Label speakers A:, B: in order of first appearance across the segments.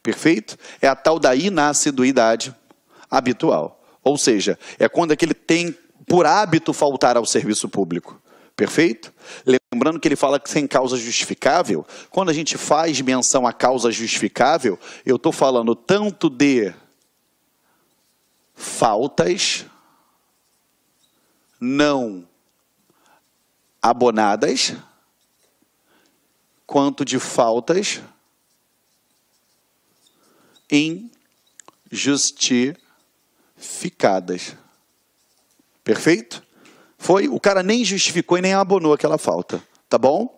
A: perfeito? É a tal da inassiduidade habitual. Ou seja, é quando aquele tem por hábito faltar ao serviço público. Perfeito? Lembrando que ele fala que sem causa justificável, quando a gente faz menção à causa justificável, eu estou falando tanto de faltas não abonadas, quanto de faltas injustificadas. Perfeito? Foi? O cara nem justificou e nem abonou aquela falta. Tá bom?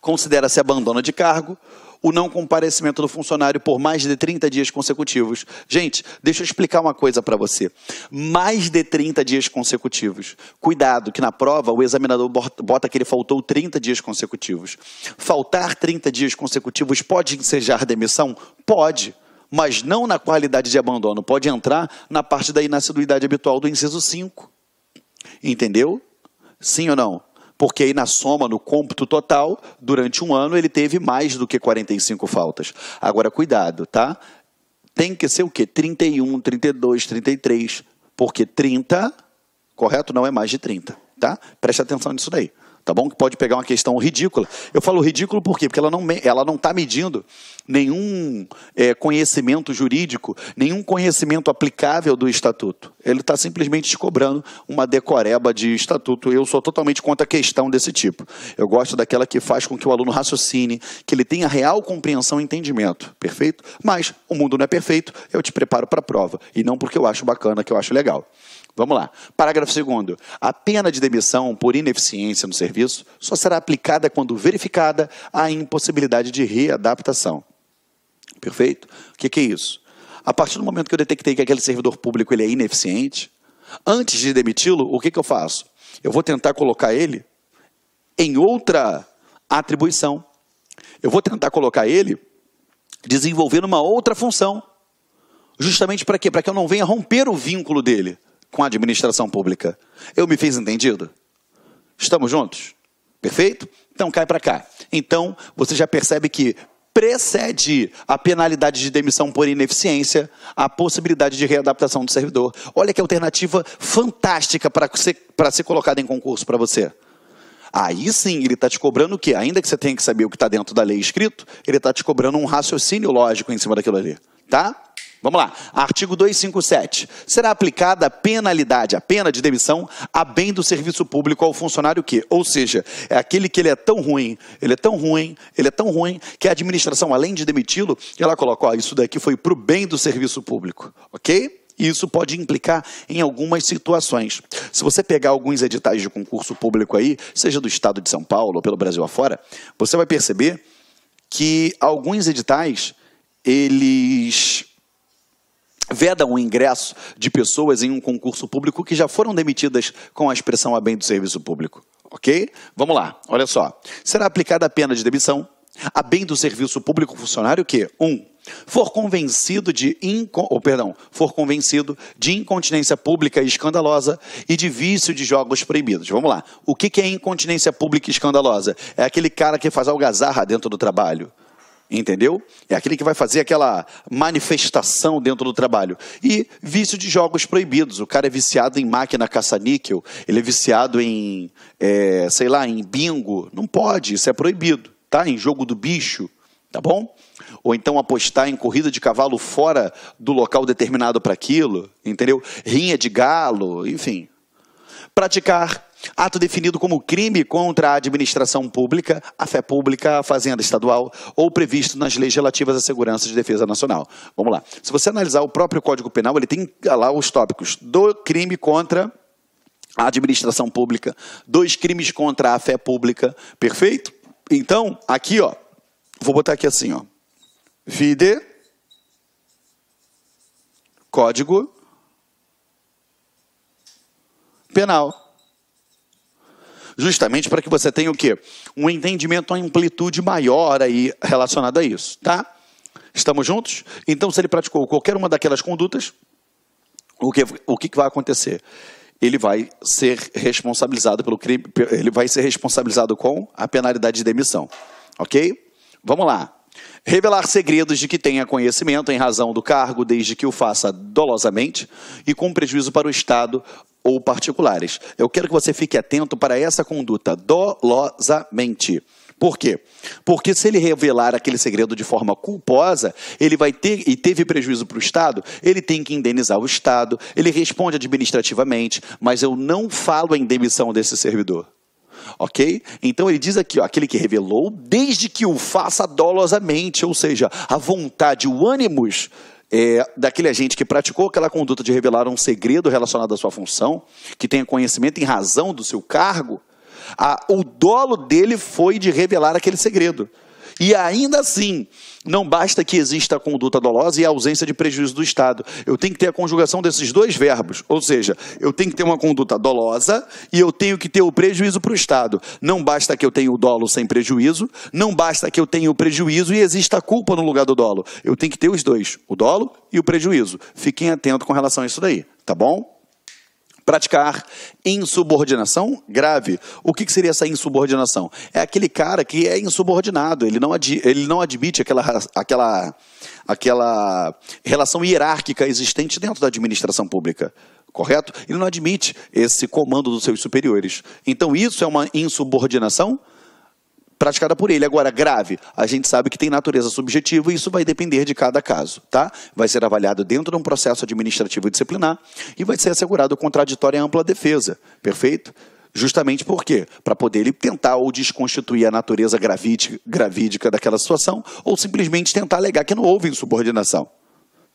A: Considera-se abandono de cargo o não comparecimento do funcionário por mais de 30 dias consecutivos. Gente, deixa eu explicar uma coisa para você. Mais de 30 dias consecutivos. Cuidado, que na prova o examinador bota que ele faltou 30 dias consecutivos. Faltar 30 dias consecutivos pode ensejar demissão? Pode, mas não na qualidade de abandono. Pode entrar na parte da inassiduidade habitual do inciso 5. Entendeu? Sim ou não? Porque aí na soma, no cômputo total, durante um ano, ele teve mais do que 45 faltas. Agora, cuidado, tá? Tem que ser o quê? 31, 32, 33. Porque 30, correto? Não é mais de 30, tá? Preste atenção nisso daí. Tá bom? Que pode pegar uma questão ridícula. Eu falo ridículo por quê? Porque ela não está medindo nenhum conhecimento jurídico, nenhum conhecimento aplicável do estatuto. Ele está simplesmente te cobrando uma decoreba de estatuto. Eu sou totalmente contra a questão desse tipo. Eu gosto daquela que faz com que o aluno raciocine, que ele tenha real compreensão e entendimento. Perfeito? Mas o mundo não é perfeito, eu te preparo para a prova. E não porque eu acho bacana, que eu acho legal. Vamos lá. Parágrafo 2º. A pena de demissão por ineficiência no serviço só será aplicada quando verificada a impossibilidade de readaptação. Perfeito? O que é isso? A partir do momento que eu detectei que aquele servidor público ele é ineficiente, antes de demiti-lo, o que eu faço? Eu vou tentar colocar ele em outra atribuição. Eu vou tentar colocar ele desenvolvendo uma outra função. Justamente para quê? Para que eu não venha romper o vínculo dele com a administração pública. Eu me fiz entendido? Estamos juntos? Perfeito? Então cai para cá. Então você já percebe que precede a penalidade de demissão por ineficiência a possibilidade de readaptação do servidor. Olha que alternativa fantástica para ser colocada em concurso para você. Aí sim, ele está te cobrando o quê? Ainda que você tenha que saber o que está dentro da lei escrito, ele está te cobrando um raciocínio lógico em cima daquilo ali. Tá? Vamos lá, artigo 257. Será aplicada a penalidade, a pena de demissão, a bem do serviço público ao funcionário que, ou seja, é aquele que ele é tão ruim, que a administração, além de demiti-lo, ela coloca, ó, isso daqui foi para o bem do serviço público, ok? E isso pode implicar em algumas situações. Se você pegar alguns editais de concurso público aí, seja do estado de São Paulo ou pelo Brasil afora, você vai perceber que alguns editais, eles vedam o ingresso de pessoas em um concurso público que já foram demitidas com a expressão a bem do serviço público. Ok? Vamos lá, olha só. Será aplicada a pena de demissão a bem do serviço público funcionário que, 1. For convencido de incontinência pública e escandalosa e de vício de jogos proibidos. Vamos lá. O que é incontinência pública e escandalosa? É aquele cara que faz algazarra dentro do trabalho. Entendeu? É aquele que vai fazer aquela manifestação dentro do trabalho. E vício de jogos proibidos. O cara é viciado em máquina caça-níquel, ele é viciado em, em bingo. Não pode, isso é proibido. Tá? Em jogo do bicho, tá bom? Ou então apostar em corrida de cavalo fora do local determinado para aquilo, entendeu? Rinha de galo, enfim. Praticar ato definido como crime contra a administração pública, a fé pública, a fazenda estadual ou previsto nas leis relativas à segurança e defesa nacional. Vamos lá. Se você analisar o próprio Código Penal, ele tem lá os tópicos do crime contra a administração pública, 2 crimes contra a fé pública, perfeito? Então, aqui, ó, vou botar aqui assim, ó, vide Código Penal. Justamente para que você tenha o quê? Um entendimento, uma amplitude maior aí relacionado a isso, tá? Estamos juntos? Então, se ele praticou qualquer uma daquelas condutas, o que vai acontecer? Ele vai ser responsabilizado pelo crime, ele vai ser responsabilizado com a penalidade de demissão, ok? Vamos lá. Revelar segredos de que tenha conhecimento em razão do cargo, desde que o faça dolosamente e com prejuízo para o Estado ou particulares. Eu quero que você fique atento para essa conduta, dolosamente. Por quê? Porque se ele revelar aquele segredo de forma culposa, ele vai ter, e teve prejuízo para o Estado, ele tem que indenizar o Estado, ele responde administrativamente, mas eu não falo em demissão desse servidor. Ok? Então ele diz aqui, ó, aquele que revelou, desde que o faça dolosamente, ou seja, a vontade, o ânimos daquele agente que praticou aquela conduta de revelar um segredo relacionado à sua função, que tenha conhecimento em razão do seu cargo, o dolo dele foi de revelar aquele segredo. E ainda assim, não basta que exista a conduta dolosa e a ausência de prejuízo do Estado. Eu tenho que ter a conjugação desses dois verbos. Ou seja, eu tenho que ter uma conduta dolosa e eu tenho que ter o prejuízo para o Estado. Não basta que eu tenha o dolo sem prejuízo, não basta que eu tenha o prejuízo e exista a culpa no lugar do dolo. Eu tenho que ter os dois, o dolo e o prejuízo. Fiquem atentos com relação a isso daí, tá bom? Praticar insubordinação grave. O que seria essa insubordinação? É aquele cara que é insubordinado, ele não admite aquela relação hierárquica existente dentro da administração pública, correto? Ele não admite esse comando dos seus superiores. Então isso é uma insubordinação praticada por ele. Agora, grave, a gente sabe que tem natureza subjetiva e isso vai depender de cada caso, tá? Vai ser avaliado dentro de um processo administrativo disciplinar e vai ser assegurado contraditória e ampla defesa, perfeito? Justamente por quê? Para poder ele tentar ou desconstituir a natureza gravídica daquela situação ou simplesmente tentar alegar que não houve insubordinação,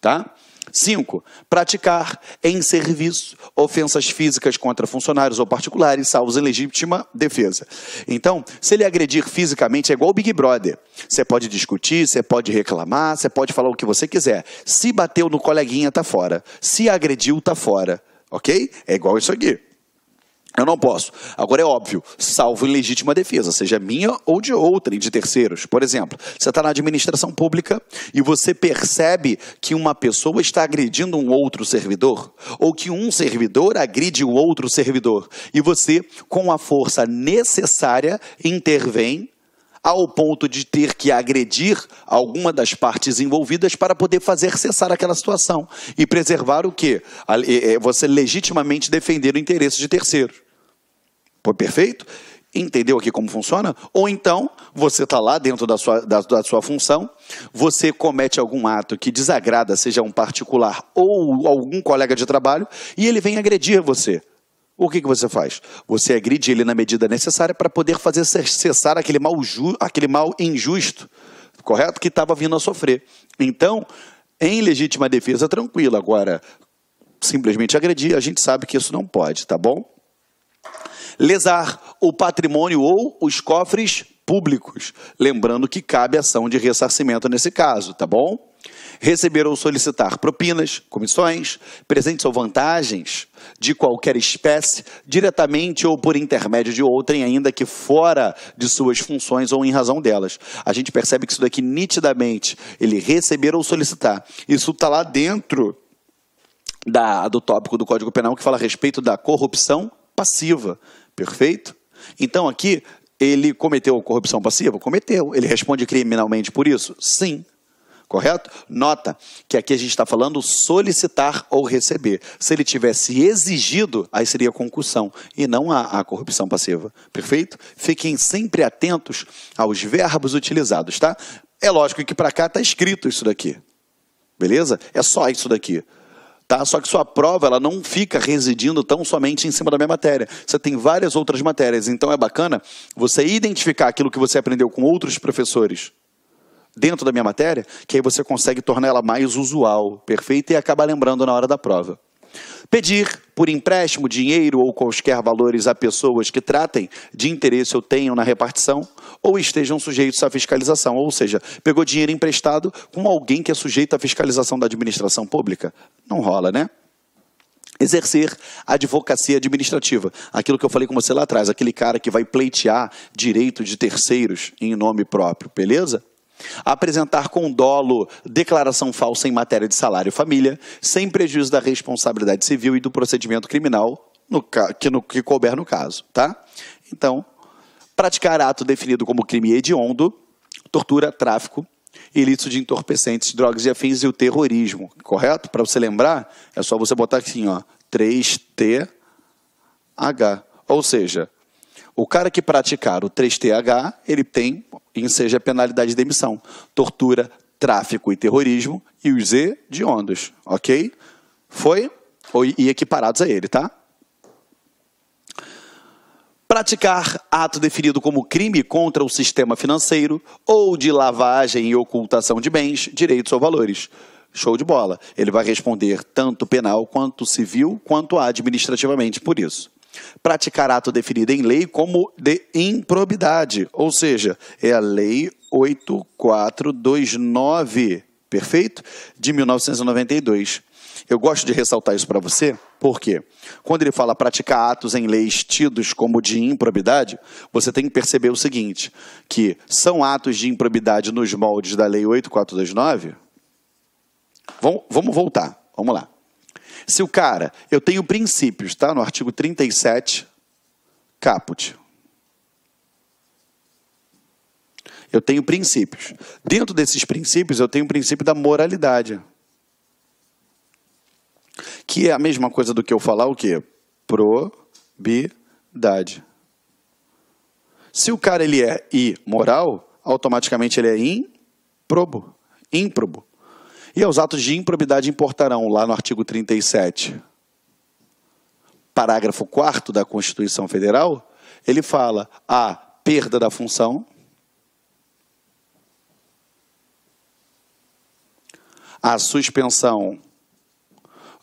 A: tá? 5. Praticar em serviço ofensas físicas contra funcionários ou particulares, salvo em legítima defesa. Então, se ele agredir fisicamente, é igual o Big Brother. Você pode discutir, você pode reclamar, você pode falar o que você quiser. Se bateu no coleguinha, tá fora. Se agrediu, tá fora. Ok? É igual isso aqui. Eu não posso. Agora é óbvio, salvo em legítima defesa, seja minha ou de outra, e de terceiros. Por exemplo, você está na administração pública e você percebe que uma pessoa está agredindo um outro servidor, ou que um servidor agride o outro servidor, e você, com a força necessária, intervém ao ponto de ter que agredir alguma das partes envolvidas para poder fazer cessar aquela situação e preservar o quê? Você legitimamente defender o interesse de terceiros. Pô, perfeito? Entendeu aqui como funciona? Ou então, você está lá dentro da sua função, você comete algum ato que desagrada, seja um particular ou algum colega de trabalho, e ele vem agredir você. O que você faz? Você agride ele na medida necessária para poder fazer cessar aquele mal injusto, correto? Que estava vindo a sofrer. Então, em legítima defesa, tranquilo. Agora, simplesmente agredir, a gente sabe que isso não pode, tá bom? Lesar o patrimônio ou os cofres públicos. Lembrando que cabe ação de ressarcimento nesse caso, tá bom? Receber ou solicitar propinas, comissões, presentes ou vantagens de qualquer espécie, diretamente ou por intermédio de outrem, ainda que fora de suas funções ou em razão delas. A gente percebe que isso daqui nitidamente, ele receber ou solicitar. Isso está lá dentro do tópico do Código Penal que fala a respeito da corrupção passiva, perfeito? Então aqui, ele cometeu corrupção passiva? Cometeu. Ele responde criminalmente por isso? Sim. Correto? Nota que aqui a gente está falando solicitar ou receber. Se ele tivesse exigido, aí seria concussão e não a corrupção passiva. Perfeito? Fiquem sempre atentos aos verbos utilizados, tá? É lógico que para cá está escrito isso daqui. Beleza? É só isso daqui. Tá? Só que sua prova ela não fica residindo tão somente em cima da minha matéria. Você tem várias outras matérias. Então é bacana você identificar aquilo que você aprendeu com outros professores dentro da minha matéria, que aí você consegue tornar ela mais usual, perfeita, e acaba lembrando na hora da prova. Pedir por empréstimo, dinheiro ou quaisquer valores a pessoas que tratem de interesse ou tenham na repartição ou estejam sujeitos à fiscalização. Ou seja, pegou dinheiro emprestado com alguém que é sujeito à fiscalização da administração pública. Não rola, né? Exercer advocacia administrativa. Aquilo que eu falei com você lá atrás, aquele cara que vai pleitear direito de terceiros em nome próprio, beleza? Apresentar com dolo declaração falsa em matéria de salário e família, sem prejuízo da responsabilidade civil e do procedimento criminal que couber no caso, tá? Então, praticar ato definido como crime hediondo, tortura, tráfico, ilícito de entorpecentes, drogas e afins e o terrorismo, correto? Para você lembrar, é só você botar assim, ó, 3TH. Ou seja, o cara que praticar o 3TH, ele tem, enseja a penalidade de demissão, tortura, tráfico e terrorismo e os hediondos, ok? Foi? E equiparados a ele, tá? Praticar ato definido como crime contra o sistema financeiro ou de lavagem e ocultação de bens, direitos ou valores. Show de bola. Ele vai responder tanto penal, quanto civil, quanto administrativamente por isso. Praticar ato definido em lei como de improbidade, ou seja, é a Lei 8429, perfeito? De 1992. Eu gosto de ressaltar isso para você, porque quando ele fala praticar atos em leis tidos como de improbidade, você tem que perceber o seguinte, que são atos de improbidade nos moldes da Lei 8429. Vamos voltar, vamos lá. Se o cara, eu tenho princípios, tá? No artigo 37, caput. Eu tenho princípios. Dentro desses princípios, eu tenho o princípio da moralidade. Que é a mesma coisa do que eu falar o quê? Probidade. Se o cara ele é imoral, automaticamente ele é ímprobo. E os atos de improbidade importarão, lá no artigo 37, parágrafo 4º da Constituição Federal, ele fala a perda da função, a suspensão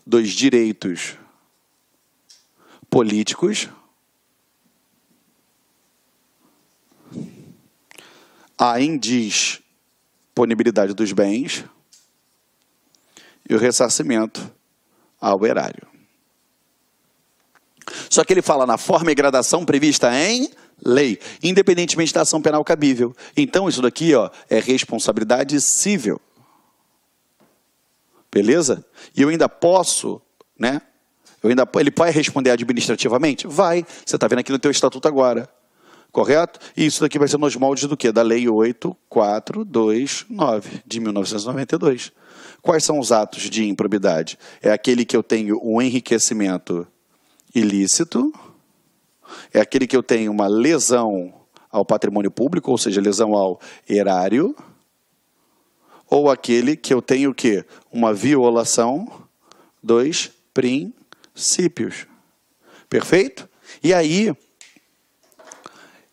A: dos direitos políticos, a indisponibilidade dos bens e o ressarcimento ao erário. Só que ele fala na forma e gradação prevista em lei, independentemente da ação penal cabível. Então, isso daqui ó, é responsabilidade civil. Beleza? E eu ainda posso, né? Ele pode responder administrativamente? Vai. Você está vendo aqui no teu estatuto agora. Correto? E isso daqui vai ser nos moldes do quê? Da Lei 8429, de 1992. Quais são os atos de improbidade? É aquele que eu tenho um enriquecimento ilícito, é aquele que eu tenho uma lesão ao patrimônio público, ou seja, lesão ao erário, ou aquele que eu tenho o quê? Uma violação dos princípios. Perfeito? E aí,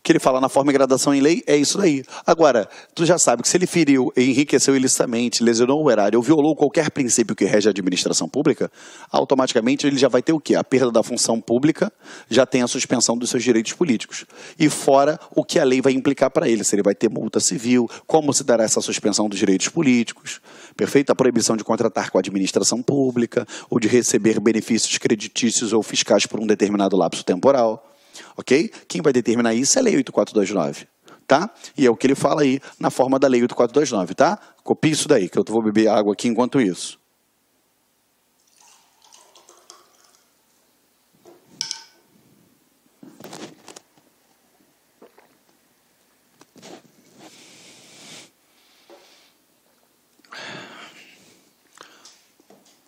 A: que ele fala na forma e gradação em lei, é isso daí. Agora, tu já sabe que se ele feriu, enriqueceu ilicitamente, lesionou o erário ou violou qualquer princípio que rege a administração pública, automaticamente ele já vai ter o quê? A perda da função pública, já tem a suspensão dos seus direitos políticos. E fora o que a lei vai implicar para ele, se ele vai ter multa civil, como se dará essa suspensão dos direitos políticos, perfeito? A proibição de contratar com a administração pública, ou de receber benefícios creditícios ou fiscais por um determinado lapso temporal. Ok? Quem vai determinar isso é a Lei 8429, tá? E é o que ele fala aí na forma da Lei 8429, tá? Copie isso daí, que eu vou beber água aqui enquanto isso.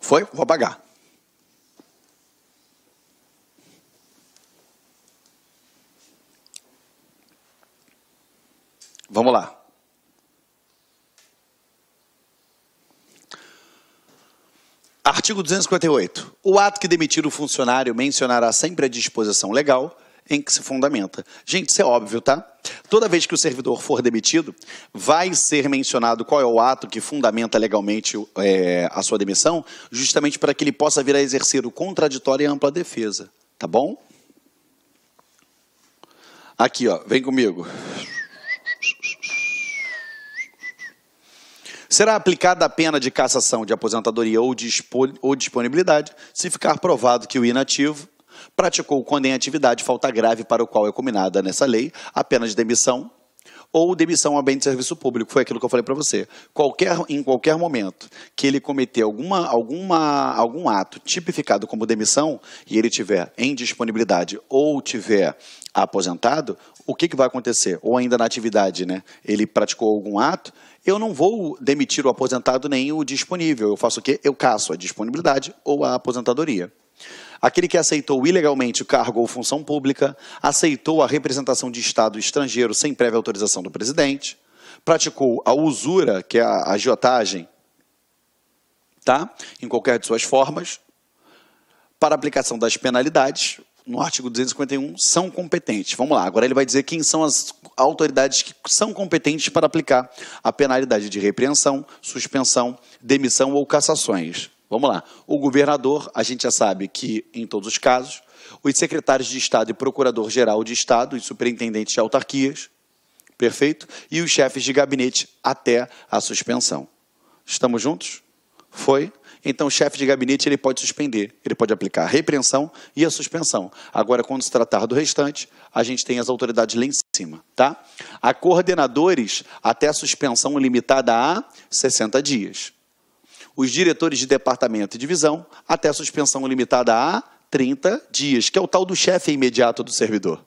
A: Foi? Vou apagar. Vamos lá. Artigo 258. O ato que demitir o funcionário mencionará sempre a disposição legal em que se fundamenta. Gente, isso é óbvio, tá? Toda vez que o servidor for demitido, vai ser mencionado qual é o ato que fundamenta legalmente a sua demissão, justamente para que ele possa vir a exercer o contraditório e a ampla defesa. Tá bom? Aqui, ó, vem comigo. Será aplicada a pena de cassação de aposentadoria ou disponibilidade se ficar provado que o inativo praticou quando em atividade falta grave para o qual é combinada nessa lei a pena de demissão ou demissão a bem de serviço público. Foi aquilo que eu falei para você. Em qualquer momento que ele cometer algum ato tipificado como demissão e ele tiver em disponibilidade ou tiver aposentado, o que vai acontecer? Ou ainda na atividade, né? Ele praticou algum ato, eu não vou demitir o aposentado nem o disponível. Eu faço o quê? Eu casso a disponibilidade ou a aposentadoria. Aquele que aceitou ilegalmente o cargo ou função pública, aceitou a representação de Estado estrangeiro sem prévia autorização do presidente, praticou a usura, que é a agiotagem, tá? Em qualquer de suas formas, para aplicação das penalidades, no artigo 251, são competentes. Vamos lá, agora ele vai dizer quem são as autoridades que são competentes para aplicar a penalidade de repreensão, suspensão, demissão ou cassações. Vamos lá, o governador, a gente já sabe que, em todos os casos, os secretários de Estado e procurador-geral de Estado e superintendentes de autarquias, perfeito? E os chefes de gabinete até a suspensão. Estamos juntos? Foi? Então, o chefe de gabinete ele pode suspender, ele pode aplicar a repreensão e a suspensão. Agora, quando se tratar do restante, a gente tem as autoridades lá em cima, tá? A coordenadores, até a suspensão limitada a 60 dias. Os diretores de departamento e divisão, até a suspensão limitada a 30 dias, que é o tal do chefe imediato do servidor,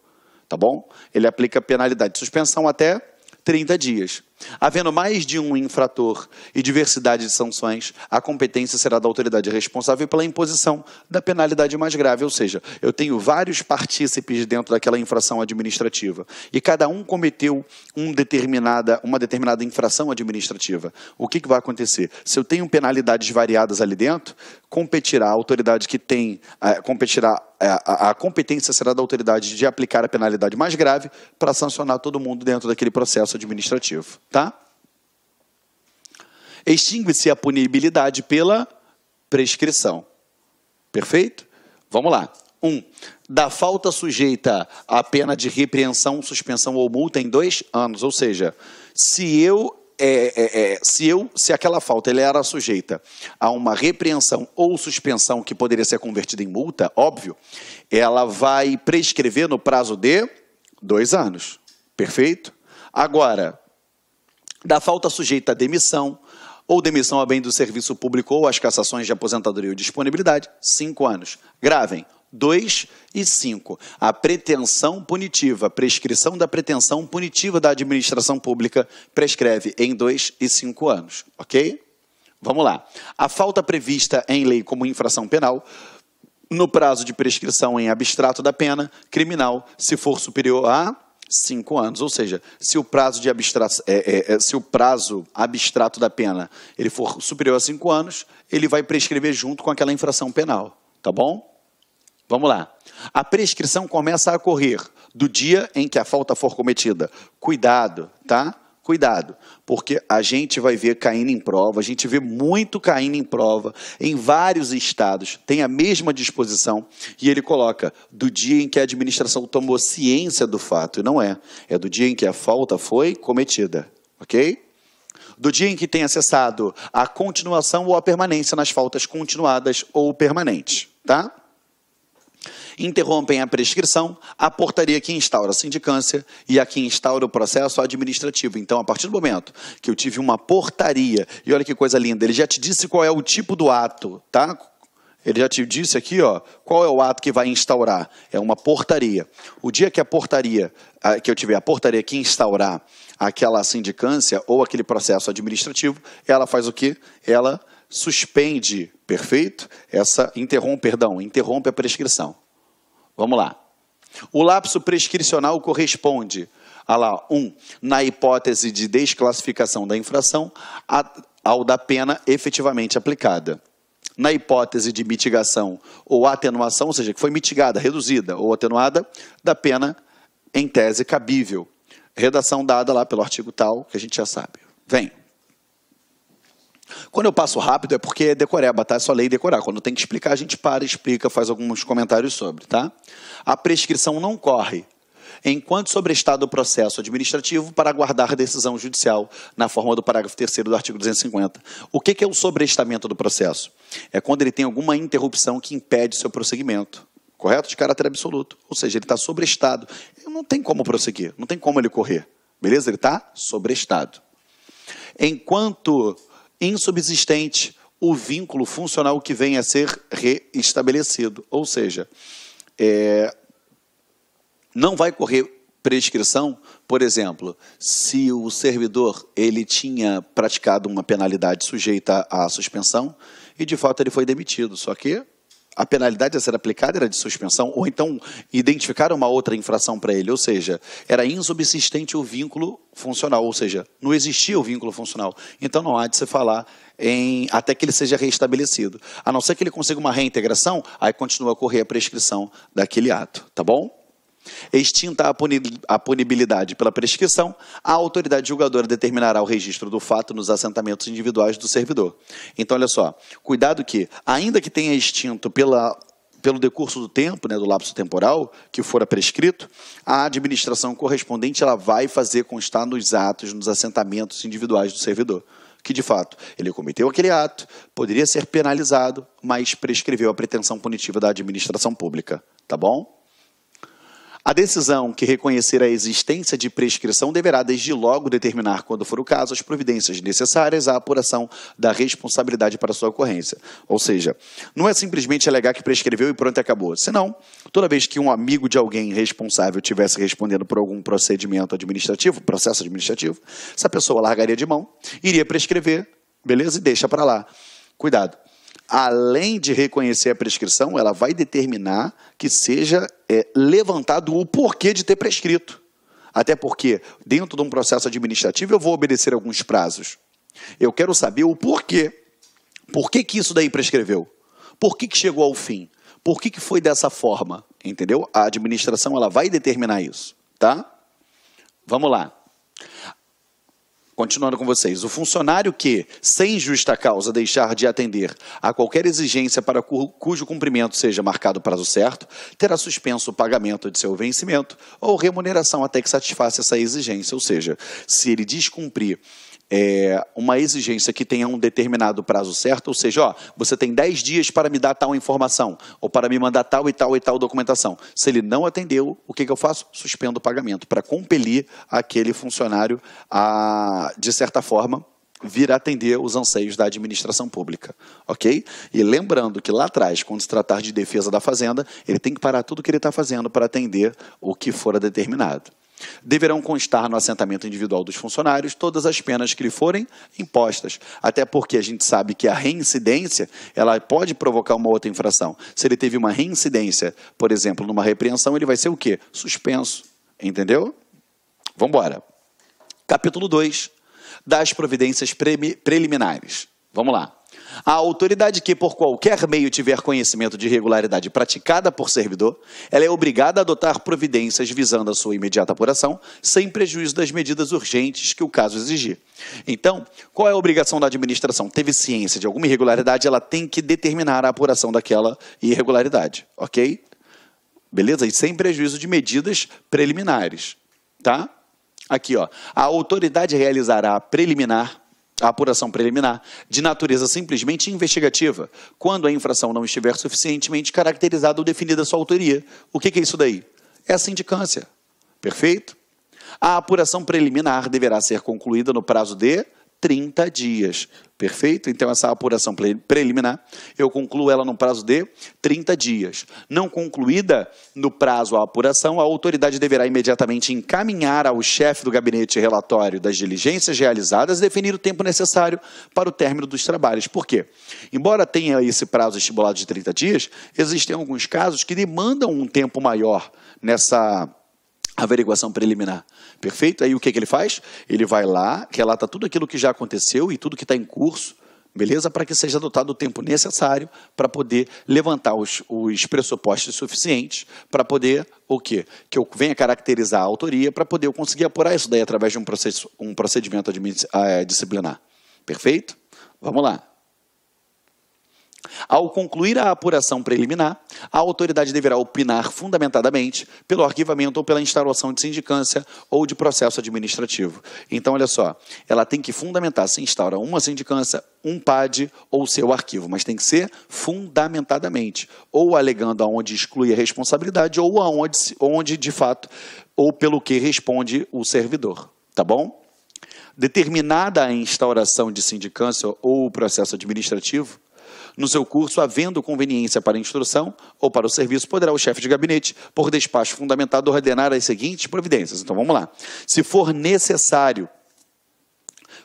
A: tá bom? Ele aplica a penalidade de suspensão até 30 dias. Havendo mais de um infrator e diversidade de sanções, a competência será da autoridade responsável pela imposição da penalidade mais grave, ou seja, eu tenho vários partícipes dentro daquela infração administrativa e cada um cometeu uma determinada infração administrativa. O que vai acontecer? Se eu tenho penalidades variadas ali dentro, competirá a autoridade que tem, a competência será da autoridade de aplicar a penalidade mais grave para sancionar todo mundo dentro daquele processo administrativo. Tá? Extingue-se a punibilidade pela prescrição. Perfeito? Vamos lá. 1. Da falta sujeita à pena de repreensão, suspensão ou multa em 2 anos. Ou seja, se aquela falta ela era sujeita a uma repreensão ou suspensão que poderia ser convertida em multa, óbvio, ela vai prescrever no prazo de 2 anos. Perfeito? Agora, da falta sujeita à demissão, ou demissão a bem do serviço público ou as cassações de aposentadoria ou disponibilidade, 5 anos. Gravem, 2 e 5. A pretensão punitiva, prescrição da pretensão punitiva da administração pública prescreve em 2 e 5 anos, ok? Vamos lá. A falta prevista em lei como infração penal, no prazo de prescrição em abstrato da pena criminal, se for superior a 5 anos, ou seja, se o prazo abstrato da pena ele for superior a 5 anos, ele vai prescrever junto com aquela infração penal, tá bom? Vamos lá. A prescrição começa a correr do dia em que a falta for cometida. Cuidado, tá? Cuidado, porque a gente vai ver caindo em prova, a gente vê muito caindo em prova, em vários estados, tem a mesma disposição, e ele coloca do dia em que a administração tomou ciência do fato, e não é do dia em que a falta foi cometida, ok? Do dia em que tem acessado a continuação ou a permanência nas faltas continuadas ou permanentes, tá? Interrompem a prescrição a portaria que instaura a sindicância e a que instaura o processo administrativo. Então, a partir do momento que eu tive uma portaria, e olha que coisa linda, ele já te disse qual é o tipo do ato, tá? Ele já te disse aqui, ó, qual é o ato que vai instaurar. É uma portaria. O dia que eu tiver a portaria que instaurar aquela sindicância ou aquele processo administrativo, ela faz o quê? Ela suspende, perfeito? Interrompe a prescrição. Vamos lá. O lapso prescricional corresponde a 1. Na hipótese de desclassificação da infração, ao da pena efetivamente aplicada. Na hipótese de mitigação ou atenuação, ou seja, que foi mitigada, reduzida ou atenuada, da pena em tese cabível. Redação dada lá pelo artigo tal, que a gente já sabe. Vem. Quando eu passo rápido é porque é decoreba, tá? É só ler e decorar. Quando tem que explicar, a gente para, explica, faz alguns comentários sobre, tá? A prescrição não corre enquanto sobrestado o processo administrativo para aguardar decisão judicial na forma do parágrafo 3º do artigo 250. O que é o sobrestamento do processo? É quando ele tem alguma interrupção que impede o seu prosseguimento, correto? De caráter absoluto. Ou seja, ele está sobrestado. Não tem como prosseguir, não tem como ele correr. Beleza? Ele está sobrestado. Enquanto insubsistente o vínculo funcional que venha a ser reestabelecido. Ou seja, não vai correr prescrição, por exemplo, se o servidor ele tinha praticado uma penalidade sujeita à suspensão e, de fato, ele foi demitido, só que a penalidade a ser aplicada era de suspensão, ou então identificaram uma outra infração para ele, ou seja, era insubsistente o vínculo funcional, ou seja, não existia o vínculo funcional. Então não há de se falar até que ele seja restabelecido. A não ser que ele consiga uma reintegração, aí continua a correr a prescrição daquele ato, tá bom? Extinta a punibilidade pela prescrição, a autoridade julgadora determinará o registro do fato nos assentamentos individuais do servidor. Então, olha só, cuidado que, ainda que tenha extinto pelo decurso do tempo, né, do lapso temporal, que fora prescrito, a administração correspondente ela vai fazer constar nos atos, nos assentamentos individuais do servidor, que, de fato, ele cometeu aquele ato, poderia ser penalizado, mas prescreveu a pretensão punitiva da administração pública, tá bom? A decisão que reconhecer a existência de prescrição deverá, desde logo, determinar, quando for o caso, as providências necessárias à apuração da responsabilidade para sua ocorrência. Ou seja, não é simplesmente alegar que prescreveu e pronto, acabou. Senão, toda vez que um amigo de alguém responsável estivesse respondendo por algum procedimento administrativo, processo administrativo, essa pessoa largaria de mão, iria prescrever, beleza? E deixa para lá. Cuidado. Além de reconhecer a prescrição, ela vai determinar que seja levantado o porquê de ter prescrito. Até porque, dentro de um processo administrativo, eu vou obedecer alguns prazos. Eu quero saber o porquê. Por que isso daí prescreveu? Por que chegou ao fim? Por que foi dessa forma? Entendeu? A administração ela vai determinar isso, tá? Vamos lá. Continuando com vocês, o funcionário que, sem justa causa, deixar de atender a qualquer exigência para cujo cumprimento seja marcado prazo certo, terá suspenso o pagamento de seu vencimento ou remuneração até que satisfaça essa exigência. Ou seja, se ele descumprir uma exigência que tenha um determinado prazo certo, ou seja, ó, você tem 10 dias para me dar tal informação, ou para me mandar tal e tal e tal documentação. Se ele não atendeu, o que eu faço? Suspendo o pagamento, para compelir aquele funcionário a, de certa forma, vir a atender os anseios da administração pública, ok? E lembrando que lá atrás, quando se tratar de defesa da fazenda, ele tem que parar tudo o que ele está fazendo para atender o que fora determinado. Deverão constar no assentamento individual dos funcionários todas as penas que lhe forem impostas, até porque a gente sabe que a reincidência ela pode provocar uma outra infração. Se ele teve uma reincidência, por exemplo, numa repreensão, ele vai ser o quê? Suspenso, entendeu? Vamos embora. Capítulo 2, das providências preliminares. Vamos lá. A autoridade que, por qualquer meio, tiver conhecimento de irregularidade praticada por servidor, ela é obrigada a adotar providências visando a sua imediata apuração, sem prejuízo das medidas urgentes que o caso exigir. Então, qual é a obrigação da administração? Teve ciência de alguma irregularidade, ela tem que determinar a apuração daquela irregularidade, ok? Beleza? E sem prejuízo de medidas preliminares, tá? Aqui, ó, a autoridade realizará a apuração preliminar, de natureza simplesmente investigativa, quando a infração não estiver suficientemente caracterizada ou definida sua autoria. O que é isso daí? É a sindicância. Perfeito? A apuração preliminar deverá ser concluída no prazo de 30 dias. Perfeito? Então, essa apuração preliminar, eu concluo ela no prazo de 30 dias. Não concluída no prazo a apuração, a autoridade deverá imediatamente encaminhar ao chefe do gabinete relatório das diligências realizadas e definir o tempo necessário para o término dos trabalhos. Por quê? Embora tenha esse prazo estipulado de 30 dias, existem alguns casos que demandam um tempo maior nessa averiguação preliminar. Perfeito? Aí o que ele faz? Ele vai lá, relata tudo aquilo que já aconteceu e tudo que está em curso, beleza? Para que seja adotado o tempo necessário para poder levantar os pressupostos suficientes para poder, o quê? Que eu venha caracterizar a autoria para poder eu conseguir apurar isso daí através de um procedimento disciplinar. Perfeito? Vamos lá. Ao concluir a apuração preliminar, a autoridade deverá opinar fundamentadamente pelo arquivamento ou pela instauração de sindicância ou de processo administrativo. Então, olha só, ela tem que fundamentar se instaura uma sindicância, um PAD ou seu arquivo, mas tem que ser fundamentadamente, ou alegando aonde exclui a responsabilidade ou onde de fato, ou pelo que responde o servidor, tá bom? Determinada a instauração de sindicância ou processo administrativo, No seu curso, havendo conveniência para a instrução ou para o serviço, poderá o chefe de gabinete, por despacho fundamentado, ordenar as seguintes providências. Então, vamos lá. Se for necessário,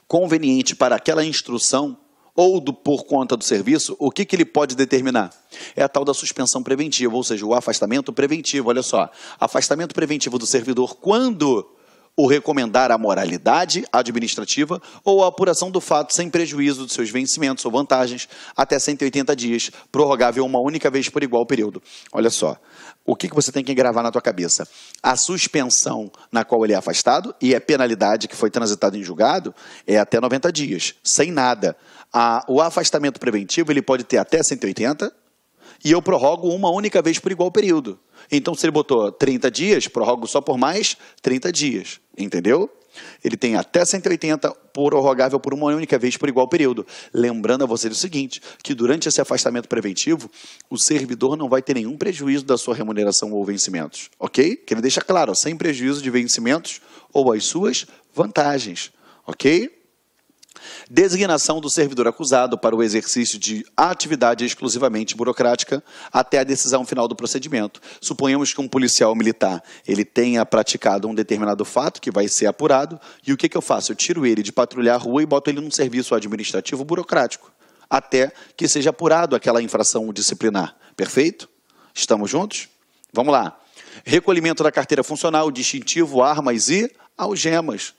A: conveniente para aquela instrução ou por conta do serviço, o que ele pode determinar? É a tal da suspensão preventiva, ou seja, o afastamento preventivo. Olha só, afastamento preventivo do servidor quando o recomendar a moralidade administrativa ou a apuração do fato sem prejuízo de seus vencimentos ou vantagens até 180 dias, prorrogável uma única vez por igual período. Olha só, o que você tem que gravar na tua cabeça? A suspensão na qual ele é afastado e a penalidade que foi transitada em julgado é até 90 dias, sem nada. O afastamento preventivo ele pode ter até 180 e eu prorrogo uma única vez por igual período. Então, se ele botou 30 dias, prorrogo só por mais 30 dias, entendeu? Ele tem até 180, prorrogável por uma única vez por igual período. Lembrando a você o seguinte, que durante esse afastamento preventivo, o servidor não vai ter nenhum prejuízo da sua remuneração ou vencimentos, ok? Que ele deixa claro, sem prejuízo de vencimentos ou as suas vantagens, ok? Designação do servidor acusado para o exercício de atividade exclusivamente burocrática até a decisão final do procedimento. Suponhamos que um policial militar ele tenha praticado um determinado fato que vai ser apurado e o que eu faço? Eu tiro ele de patrulhar a rua e boto ele num serviço administrativo burocrático até que seja apurado aquela infração disciplinar. Perfeito? Estamos juntos? Vamos lá. Recolhimento da carteira funcional, distintivo, armas e algemas.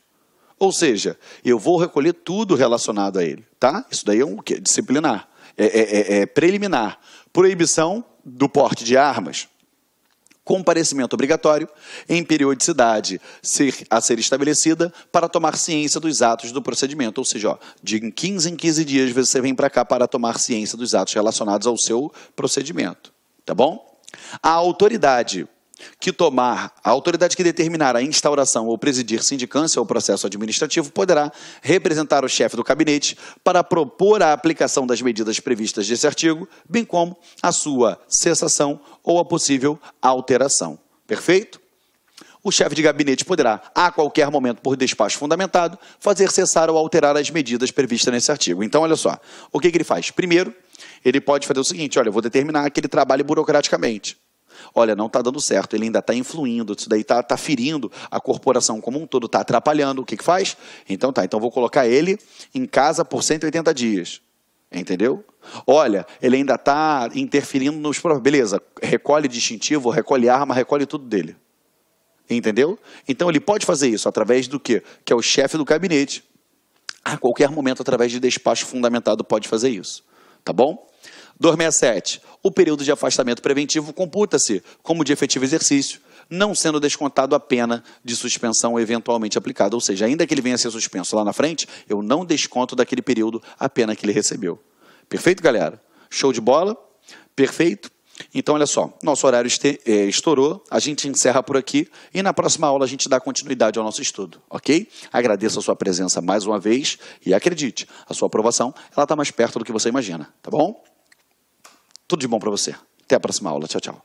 A: Ou seja, eu vou recolher tudo relacionado a ele, tá? Isso daí é um quê? Disciplinar, é preliminar. Proibição do porte de armas. Comparecimento obrigatório em periodicidade a ser estabelecida para tomar ciência dos atos do procedimento. Ou seja, ó, de 15 em 15 dias você vem para cá para tomar ciência dos atos relacionados ao seu procedimento, tá bom? A autoridade que determinar a instauração ou presidir sindicância ou processo administrativo poderá representar o chefe do gabinete para propor a aplicação das medidas previstas desse artigo, bem como a sua cessação ou a possível alteração. Perfeito? O chefe de gabinete poderá, a qualquer momento, por despacho fundamentado, fazer cessar ou alterar as medidas previstas nesse artigo. Então, olha só, o que ele faz? Primeiro, ele pode fazer o seguinte, olha, eu vou determinar que ele trabalhe burocraticamente. Olha, não está dando certo, ele ainda está influindo, isso daí está ferindo a corporação como um todo, está atrapalhando. O que faz? Então vou colocar ele em casa por 180 dias. Entendeu? Olha, ele ainda está interferindo nos... Beleza, recolhe distintivo, recolhe arma, recolhe tudo dele. Entendeu? Então ele pode fazer isso através do quê? Que é o chefe do gabinete. A qualquer momento, através de despacho fundamentado, pode fazer isso. Tá bom? 267. O período de afastamento preventivo computa-se como de efetivo exercício, não sendo descontado a pena de suspensão eventualmente aplicada. Ou seja, ainda que ele venha a ser suspenso lá na frente, eu não desconto daquele período a pena que ele recebeu. Perfeito, galera? Show de bola? Perfeito? Então, olha só, nosso horário estourou, a gente encerra por aqui e na próxima aula a gente dá continuidade ao nosso estudo, ok? Agradeço a sua presença mais uma vez e acredite, a sua aprovação ela está mais perto do que você imagina, tá bom? Tudo de bom para você. Até a próxima aula. Tchau, tchau.